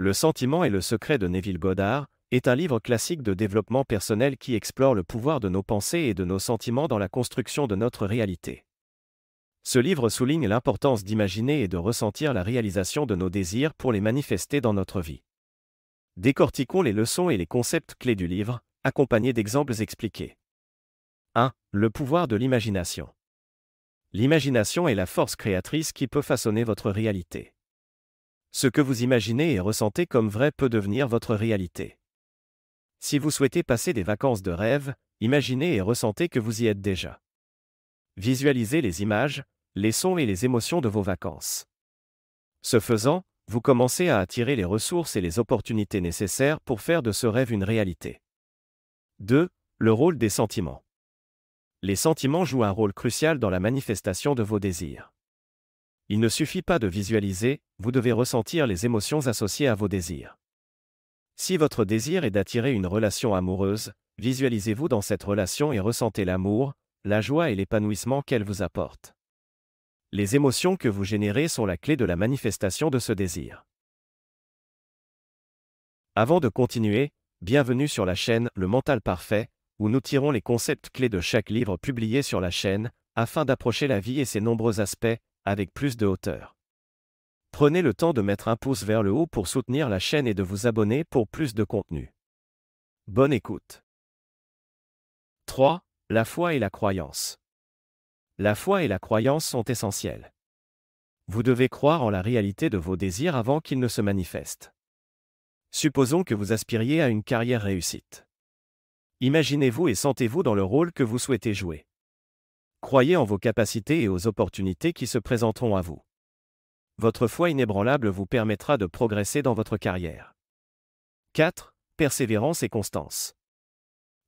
Le sentiment et le secret de Neville Goddard est un livre classique de développement personnel qui explore le pouvoir de nos pensées et de nos sentiments dans la construction de notre réalité. Ce livre souligne l'importance d'imaginer et de ressentir la réalisation de nos désirs pour les manifester dans notre vie. Décortiquons les leçons et les concepts clés du livre, accompagnés d'exemples expliqués. 1. Le pouvoir de l'imagination. L'imagination est la force créatrice qui peut façonner votre réalité. Ce que vous imaginez et ressentez comme vrai peut devenir votre réalité. Si vous souhaitez passer des vacances de rêve, imaginez et ressentez que vous y êtes déjà. Visualisez les images, les sons et les émotions de vos vacances. Ce faisant, vous commencez à attirer les ressources et les opportunités nécessaires pour faire de ce rêve une réalité. 2. Le rôle des sentiments. Les sentiments jouent un rôle crucial dans la manifestation de vos désirs. Il ne suffit pas de visualiser, vous devez ressentir les émotions associées à vos désirs. Si votre désir est d'attirer une relation amoureuse, visualisez-vous dans cette relation et ressentez l'amour, la joie et l'épanouissement qu'elle vous apporte. Les émotions que vous générez sont la clé de la manifestation de ce désir. Avant de continuer, bienvenue sur la chaîne Le Mental Parfait, où nous tirons les concepts clés de chaque livre publié sur la chaîne, afin d'approcher la vie et ses nombreux aspects, avec plus de hauteur. Prenez le temps de mettre un pouce vers le haut pour soutenir la chaîne et de vous abonner pour plus de contenu. Bonne écoute. 3. La foi et la croyance. La foi et la croyance sont essentielles. Vous devez croire en la réalité de vos désirs avant qu'ils ne se manifestent. Supposons que vous aspiriez à une carrière réussite. Imaginez-vous et sentez-vous dans le rôle que vous souhaitez jouer. Croyez en vos capacités et aux opportunités qui se présenteront à vous. Votre foi inébranlable vous permettra de progresser dans votre carrière. 4. Persévérance et constance.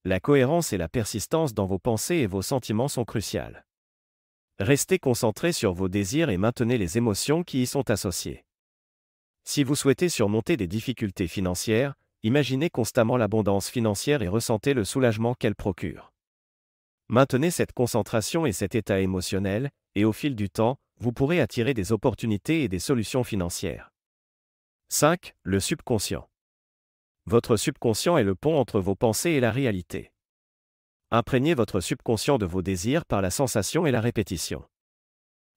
La cohérence et la persistance dans vos pensées et vos sentiments sont cruciales. Restez concentré sur vos désirs et maintenez les émotions qui y sont associées. Si vous souhaitez surmonter des difficultés financières, imaginez constamment l'abondance financière et ressentez le soulagement qu'elle procure. Maintenez cette concentration et cet état émotionnel, et au fil du temps, vous pourrez attirer des opportunités et des solutions financières. 5. Le subconscient. Votre subconscient est le pont entre vos pensées et la réalité. Imprégnez votre subconscient de vos désirs par la sensation et la répétition.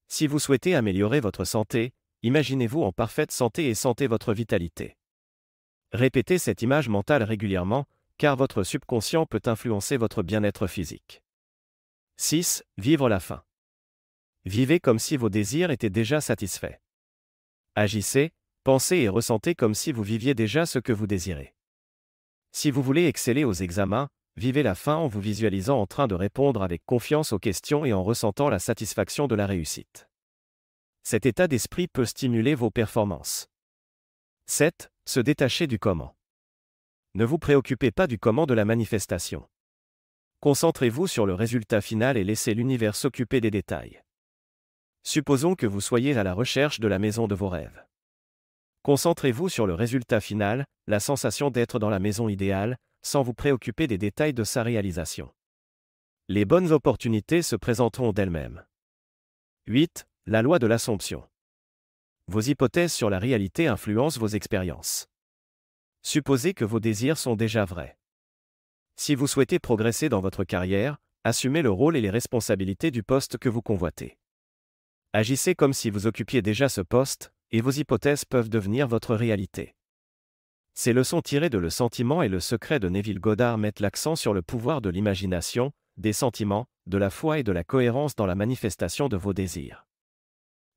Si vous souhaitez améliorer votre santé, imaginez-vous en parfaite santé et sentez votre vitalité. Répétez cette image mentale régulièrement, car votre subconscient peut influencer votre bien-être physique. 6. Vivre la faim. Vivez comme si vos désirs étaient déjà satisfaits. Agissez, pensez et ressentez comme si vous viviez déjà ce que vous désirez. Si vous voulez exceller aux examens, vivez la faim en vous visualisant en train de répondre avec confiance aux questions et en ressentant la satisfaction de la réussite. Cet état d'esprit peut stimuler vos performances. 7. Se détacher du comment. Ne vous préoccupez pas du comment de la manifestation. Concentrez-vous sur le résultat final et laissez l'univers s'occuper des détails. Supposons que vous soyez à la recherche de la maison de vos rêves. Concentrez-vous sur le résultat final, la sensation d'être dans la maison idéale, sans vous préoccuper des détails de sa réalisation. Les bonnes opportunités se présenteront d'elles-mêmes. 8. La loi de l'Assomption. Vos hypothèses sur la réalité influencent vos expériences. Supposez que vos désirs sont déjà vrais. Si vous souhaitez progresser dans votre carrière, assumez le rôle et les responsabilités du poste que vous convoitez. Agissez comme si vous occupiez déjà ce poste, et vos hypothèses peuvent devenir votre réalité. Ces leçons tirées de Le Sentiment et le secret de Neville Goddard mettent l'accent sur le pouvoir de l'imagination, des sentiments, de la foi et de la cohérence dans la manifestation de vos désirs.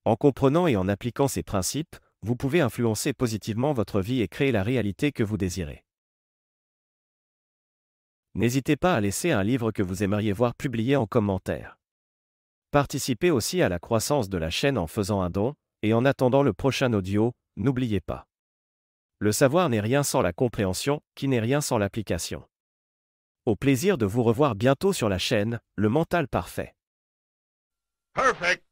En comprenant et en appliquant ces principes, vous pouvez influencer positivement votre vie et créer la réalité que vous désirez. N'hésitez pas à laisser un livre que vous aimeriez voir publié en commentaire. Participez aussi à la croissance de la chaîne en faisant un don, et en attendant le prochain audio, n'oubliez pas. Le savoir n'est rien sans la compréhension, qui n'est rien sans l'application. Au plaisir de vous revoir bientôt sur la chaîne, Le Mental Parfait. Perfect.